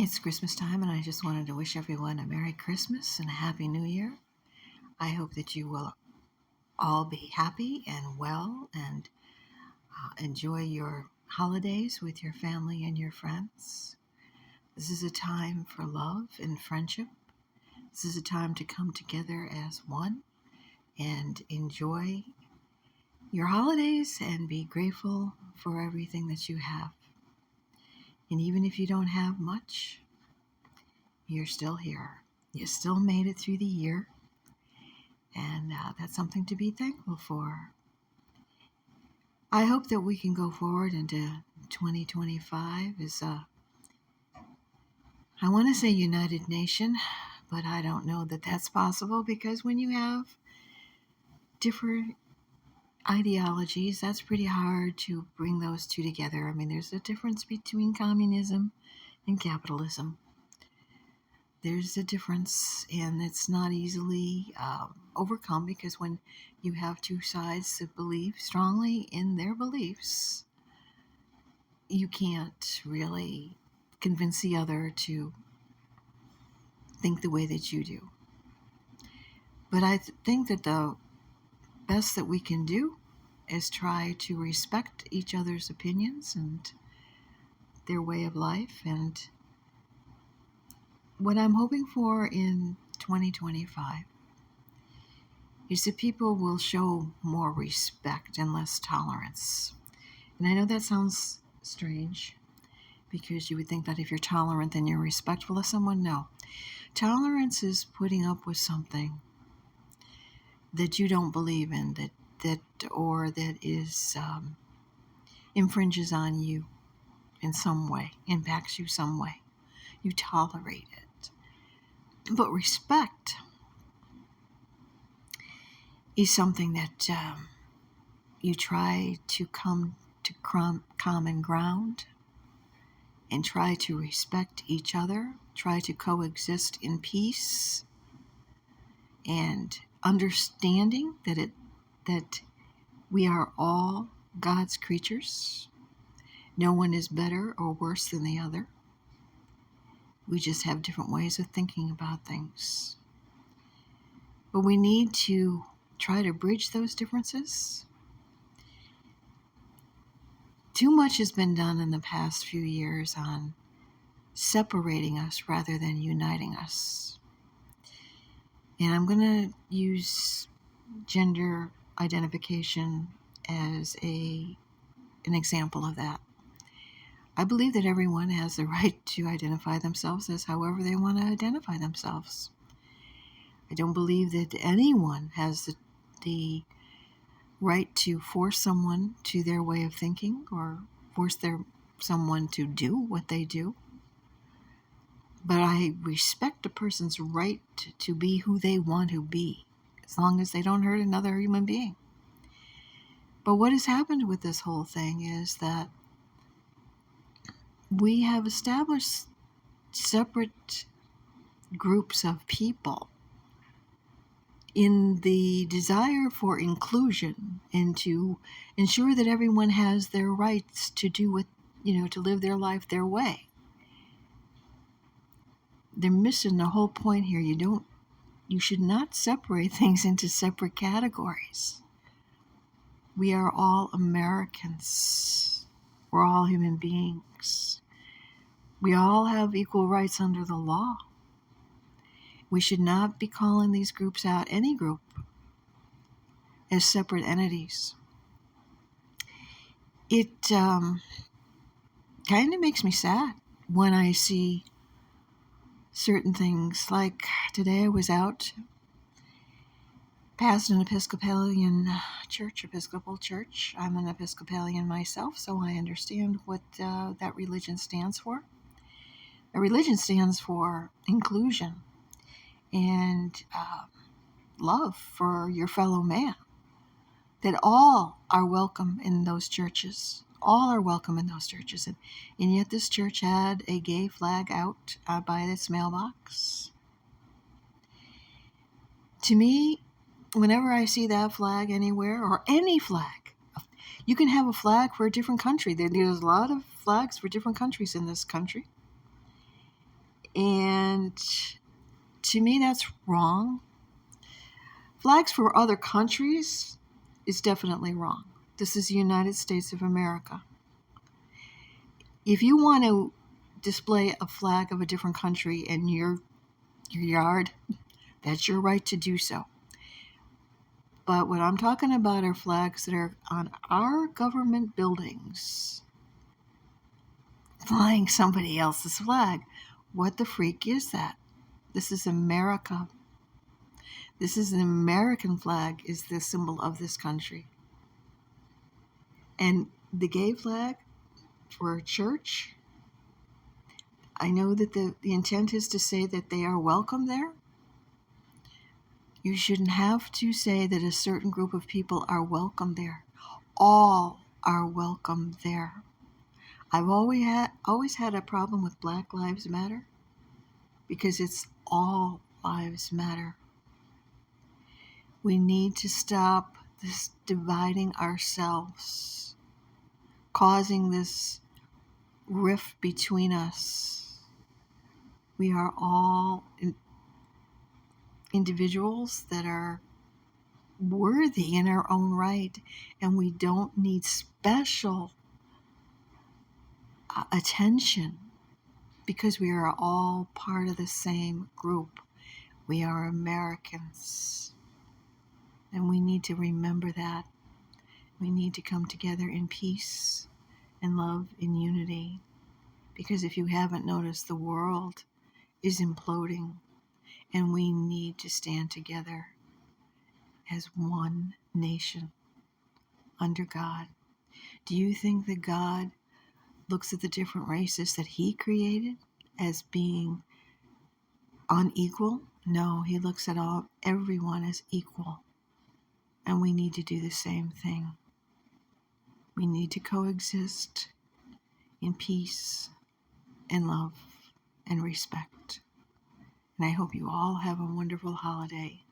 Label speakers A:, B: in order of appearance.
A: It's Christmas time, and I just wanted to wish everyone a Merry Christmas and a Happy New Year. I hope that you will all be happy and well and enjoy your holidays with your family and your friends. This is a time for love and friendship. This is a time to come together as one and enjoy your holidays and be grateful for everything that you have. And even if you don't have much, you're still here. You still made it through the year. And that's something to be thankful for. I hope that we can go forward into 2025 as I want to say United Nation, but I don't know that that's possible because when you have different ideologies, that's pretty hard to bring those two together. I mean, there's a difference between communism and capitalism. There's a difference, and it's not easily overcome because when you have two sides that believe strongly in their beliefs, you can't really convince the other to think the way that you do. But I think that the best that we can do is try to respect each other's opinions and their way of life. And what I'm hoping for in 2025 is that people will show more respect and less tolerance. And I know that sounds strange because you would think that if you're tolerant, then you're respectful of someone. No. Tolerance is putting up with something that you don't believe in, that is infringes on you in some way, impacts you some way. You tolerate it. But respect is something that you try to come to common ground and try to respect each other, try to coexist in peace and understanding that we are all God's creatures. No one is better or worse than the other. We just have different ways of thinking about things. But we need to try to bridge those differences. Too much has been done in the past few years on separating us rather than uniting us. And I'm going to use gender identification as an example of that. I believe that everyone has the right to identify themselves as however they want to identify themselves. I don't believe that anyone has the right to force someone to their way of thinking or force someone to do what they do. But I respect a person's right to be who they want to be, as long as they don't hurt another human being. But what has happened with this whole thing is that we have established separate groups of people in the desire for inclusion and to ensure that everyone has their rights to do what, to live their life their way. They're missing the whole point here. You should not separate things into separate categories. We are all Americans. We're all human beings. We all have equal rights under the law. We should not be calling these groups out, any group, as separate entities. It kind of makes me sad when I see certain things. Like today I was out past an Episcopal church. I'm an Episcopalian myself, so I understand what that religion stands for. A religion stands for inclusion and love for your fellow man. That all are welcome in those churches. All are welcome in those churches. And yet this church had a gay flag out by its mailbox. To me, whenever I see that flag anywhere, or any flag, you can have a flag for a different country. There's a lot of flags for different countries in this country. And to me, that's wrong. Flags for other countries is definitely wrong. This is the United States of America. If you want to display a flag of a different country in your yard, that's your right to do so. But what I'm talking about are flags that are on our government buildings, flying somebody else's flag. What the freak is that? This is America. This is an American flag, is the symbol of this country. And the gay flag for a church, I know that the intent is to say that they are welcome there. You shouldn't have to say that a certain group of people are welcome there. All are welcome there. I've always had a problem with Black Lives Matter because it's all lives matter. We need to stop this dividing ourselves, causing this rift between us. We are all individuals that are worthy in our own right, and we don't need special attention because we are all part of the same group. We are Americans, and we need to remember that. We need to come together in peace and love and unity, because if you haven't noticed, the world is imploding, and we need to stand together as one nation under God. Do you think that God looks at the different races that he created as being unequal? No, he looks at everyone as equal. And we need to do the same thing. We need to coexist in peace and love and respect. And I hope you all have a wonderful holiday.